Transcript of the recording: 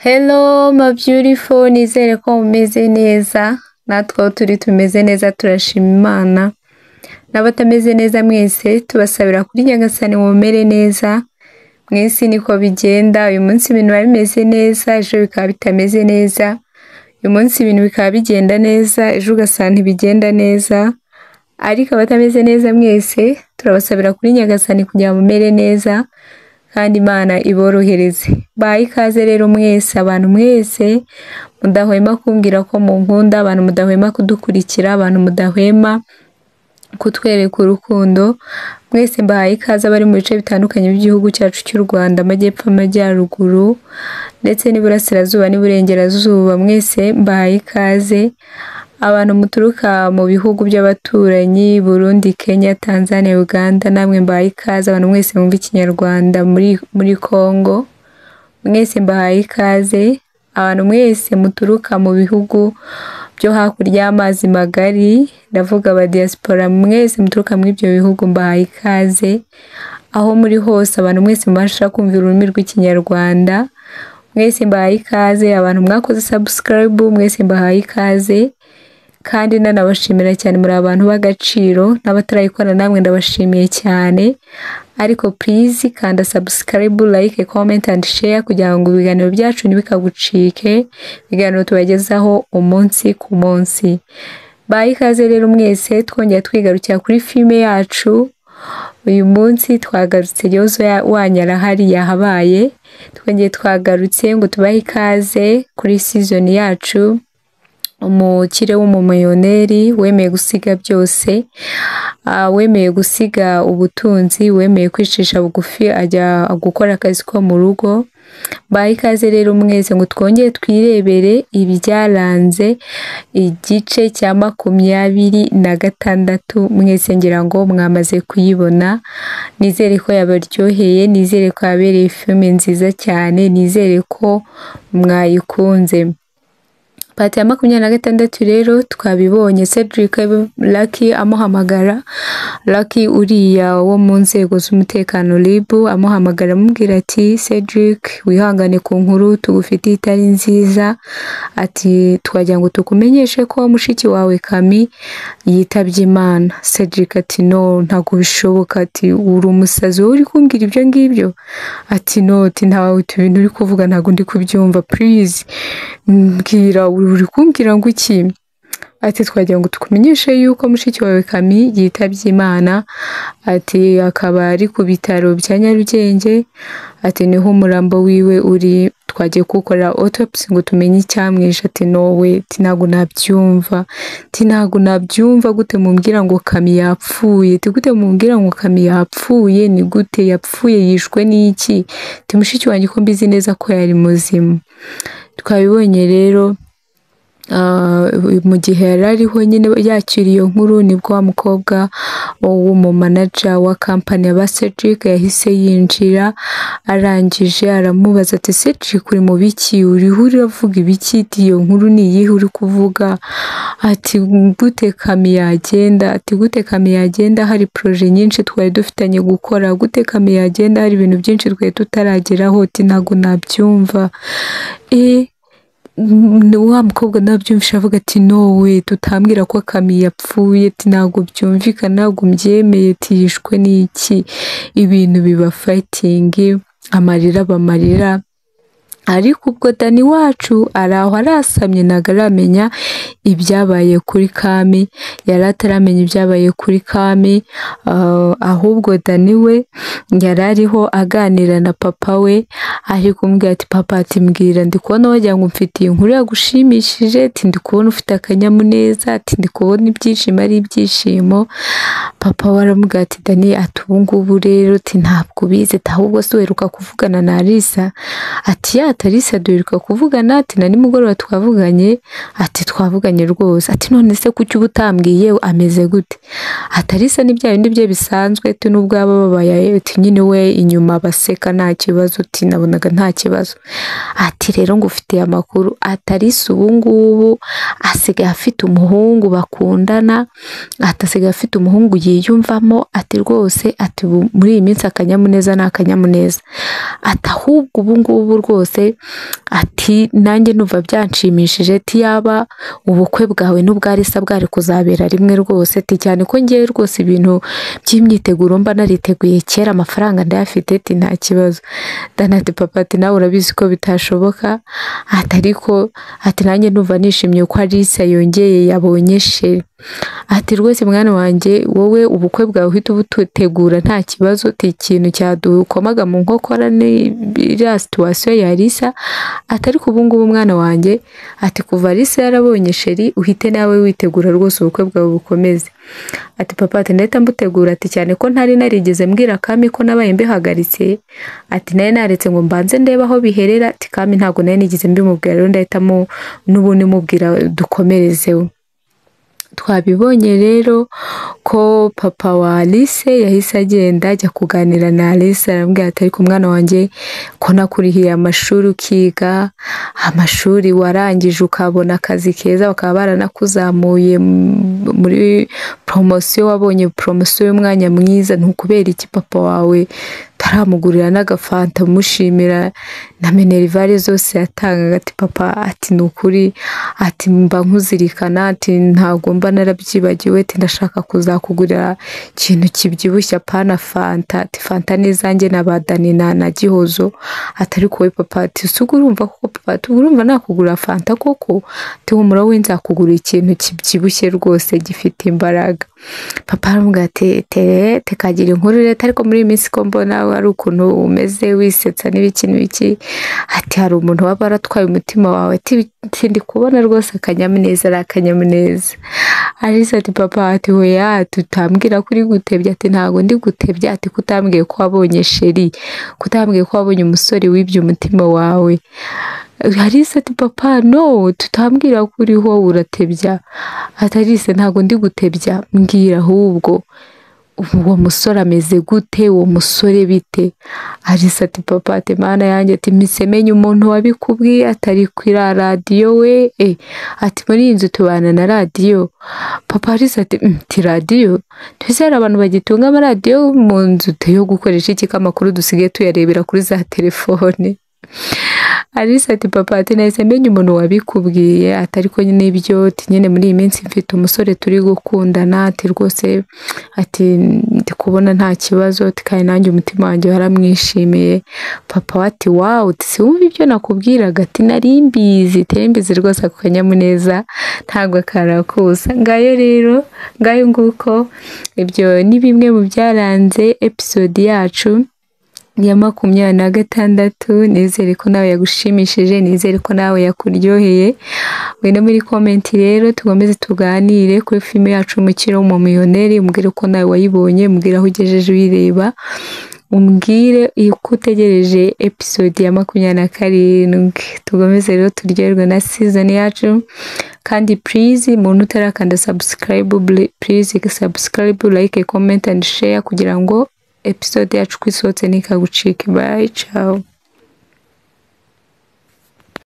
Hello my beautiful, nizere ko mumeze neza, natwe turi tumeze neza turashima Imana. N'abatameze neza mwese tubasabira kuri Nyagasani mumere neza. Mwese niko bigenda, uyu munsi ibintu bimeze neza, ejo bikaba bitameze neza. Uyu munsi ibintu bikaba bigenda neza, ejo ugasanga ntibigenda neza. Ariko abatameze neza mwese turabasabira kuri Nyagasani kugira mumere neza. Kandi Imana iborohereze. Bayi ikaze rero mwese, abantu mwese mudahwema kumbwira ko munkunda, abantu mudahwema kudukurikira, abantu mudahwema kutwereka urukundo. Mwese mbahaye ikaze abari mu bice bitandukanye by'igihugu cyacu cy'u Rwanda, amajyepfo, amajyaruguru ndetse n'iburasirazuba n'iburengerazuba. Mwese mbahaye ikaze. Abantu muturuka mu bihugu by'abaturanyi Burundi, Kenya, Tanzania, Uganda, namwe mbahaye ikaze. Abantu mwese mwumva Ikinyarwanda muri Congo, mwese mbahaye ikaze. Abantu mwese muturuka mu bihugu byo hakurya y'amazi magari, ndavuga aba diaspora, mwese muturuka muri ibyo bihugu mbahaye ikaze. Aho muri hose abantu mwese mubasha kumva ururimi rw'Ikinyarwanda, mwese mbahaye ikaze. Abantu mwakoze subscribe, mwese mbahaye ikaze. Kandi nanabashimira cyane, muri abantu b'agaciro. N'abatarayikora namwe ndabashimiye cyane. Ariko please kanda subscribe, like, comment and share kugira ngo ibiganiro byacu ntibikagucike, ibiganiro tubagezaho umunsi ku munsi. Bayi ikaze rero mwese, twongera twigarukira kuri filme yacu. Uyu munsi twagarutse Yozo wanyara hari yahabaye. Twongeye twagarutse ngo tubahe ikaze kuri season yacu. Umukire w'umumiliyoneri wemeye gusiga byose, wemeye gusiga ubutunzi, wemeye kwicisha bugufi ajya gukora akazi ko mu rugo. Bayi ikaze rero mwese ngo twongere twirebere ibyaranze igice cya 26. Mwese ngira ngo mwamaze kuyibona. Nizere ko yabaryoheye, nizere ko yabereye filme nziza cyane, nizere ko mwayikunze. Pati ya 26 rero twabibonye Cedric Lucky amuhamagara. Lucky uriya wo mu nzego z'umutekano RIB amuhamagara amubwira ati Cedric wihangane ku nkuru tugufitiye itari nziza, ati twagira ngo tukumenyeshe ko mushiki wawe Kami yitabye Imana. Cedric ati no, ntago bishoboka, ati uri umusazi uri kumbwira ibyo ngibyo. Ati no, ati ntawe ibintu uri kuvuga ntago ndi kubyumva, please mbwira uri kumbwira ngo iki. Ati twagira ngo tukumenyeshe yuko mushiki wawe Kami yitabye Imana, ati akaba ari ku bitaro bya Nyarugenge, ati niho umurambo wiwe uri, twagiye gukora autopsy ngo tumenye icyamwishe. Ati nowe, ati ntago nabyumva, ati ntago nabyumva, gute mumbwira ngo Kami yapfuye, ati gute mumbwira ngo Kami yapfuye, ni gute yapfuye, yishwe n'iki? Ati mushiki wanjye ko mbizi neza ko yari muzima. Twabibonye rero mu gihe yari ariho nyine yakiriye iyo nkuru, nibwo wa mukobwa w'umumanager wa company ya Cedric yahise yinjira. Arangije aramubaza ati Cedric uri mu biki, uriho uravuga ibiki, iyo nkuru ni iyihe uri kuvuga? Ati gute Kami yagenda, ati gute Kami yagenda, hari projet nyinshi twari dufitanye gukora, gute Kami yagenda, hari ibintu byinshi twari tutarageraho. Ati ntago nabyumva. Wa mukobwa nabyumvisha avuga ati nowe, tutambwira ko Kami yapfuye, ati ntago byumvikana, ntago mbyemeye, ati yishwe n'iki? Ibintu biba fighting, amarira bamarira. Ariko ubwo Dani wacu araho arasamye, ntago aramenya ibyabaye kuri Kami, yari ataramenya ibyabaye kuri Kami. Ahubwo Dani we yari ariho aganira na papa we, ari kumbwira ati papa, ati mbwira, ndi kubona wagira ngo mfitiye inkuru yagushimishije, ati ndi kubona ufite akanyamuneza, ati ndi kubona ibyishimo ari ibyishimo. Papa we aramubwira ati Dani, ati ubu ngubu rero, ati ntabwo ubizi, ahubwo se uheruka kuvugana na Alisa? Ati ya Alisa duheruka kuvugana, ati na nimugoroba twavuganye. Ati twavuganye rwose. Ati none se kuki uba utambwiye ameze gute? Ati Alisa ni bya bindi bye bisanzwe, ati nubwo aba babaye, ati nyine we inyuma baseka nta kibazo, ati nabonaga nta kibazo. Ati rero ngo ufite amakuru, ati Alisa ubu ngubu asigaye afite umuhungu bakundana, ati asigaye afite umuhungu yiyumvamo, ati rwose, ati muri iyi minsi akanyamuneza ni akanyamuneza. Ati ahubwo ubu ngubu rwose rwose ati nanjye numva byanshimishije ati yaba ubukwe bwawe n'ubwa Lisa bwari kuzabera rimwe rwose ati cyane ko ngiye rwose ibintu by'imyiteguro mba nariteguye kera amafaranga ndayafite ati nta kibazo. Dana ati papa ati nawe urabizi ko bitashoboka ati ariko ati nanjye numva nishimye ko Lisa yongeye yabonye sheri ati rwose mwana wanjye wowe ubukwe bwawe uhita ubutegura nta kibazo ati ikintu cyadukomaga mu nkokora ni iriya situation ya Lisa ati ariko ubu ngubu mwana wanjye ati kuva Lisa yarabonye sheri uhite nawe witegura rwose ubukwe bwawe bukomeze. Ati papa ati ndahita mbutegura ati cyane ko ntari narigeze mbwira Kami ko nabaye mbihagaritse ati naye naretse ngo mbanze ndeba aho biherera ati Kami ntabwo naye nigeze mbimubwira rero ndahitamo n'ubundi mubwira dukomerezeho. Twabibonye rero ko papa wa Lisa yahise agenda ajya kuganira na Lisa arambwira ati ariko mwana wanjye ko nakurihiye amashuri ukiga amashuri warangije ukabona akazi keza bakaba baranakuzamuye muri promotion wabonye promotion y'umwanya mwiza ntukubera iki papa wawe taramugurira n'agafanta mushimira na minerivare zose yatangaga ati papa ati nukuri ati mba nkuzirikana ati ntago mba narabyibagiwe ati ndashaka kuzakugurira ikintu kibyibushya pana fanta ati fanta nizanjye nabadani na Gihozo ati ariko we papa ati sugu urumva koko papa ati urumva nakugura fanta koko ati humura we nzakugura ikintu kibyibushye rwose gifite imbaraga. Papa arambwira ati tekagira inkuru leta ariko muri iminsi ko mbona ari ukuntu umeze wisetsa n'ibiki ati hari umuntu waba aratwaye umutima wawe ati ndi kubona rwose akanyamuneza. Lisa ati papa ati hoya tutambwira kuri gutebya ati ntago ndi gutebya ati kutambwiye ko wabonye sheri kutambwiye ko wabonye umusore wibye umutima wawe. Lisa ati papa no tutambwira kuri ho uratebya ati Lisa ntago ndi gutebya mbwira ahubwo uwo musore ameze gute uwo musore bite. Lisa ati papa ati mana yanjye ati misemenye umuntu wabikubwiye atari kwira radio we ati muri inzu tubana na radio. Papa Lisa ati radio twizera abantu bagitunga ama radio mu nzu yo gukoresha iki kamakuru dusigaye tuyarebera kuri za telefone. Lisa ati papa ati nahise menya umuntu wabikubwiye atari ko nyine ibyo ati nyine muri iyi minsi mfite umusore turi gukundana ati rwose ati ndi kubona nta kibazo ati kandi nanjye umutima wanjye waramwishimiye. Papa ati wow ati siwumva ibyo nakubwiraga ati nari mbizi rwose ako kanyamuneza ntabwo karakusa. Ngayo rero ngayo nguko ibyo ni bimwe mu byaranze episode yacu ya 26. Nizere ko nawe yagushimishije nizere ko nawe yakuryoheye. Wenda muri comment rero tugomeze tuganire kuri filime yacu Umukiro w'Umumiliyoneri umbwire ko nawe wayibonye umbwire aho ugejeje uyireba umbwire uko utegereje episode ya 27. Tugomeze rero turyoherwe na season yacu kandi please muntu utarakanda subscribe please subscribe like comment and share kugira ngo episode yacu kwisohotse nikagucike. Bye ciao.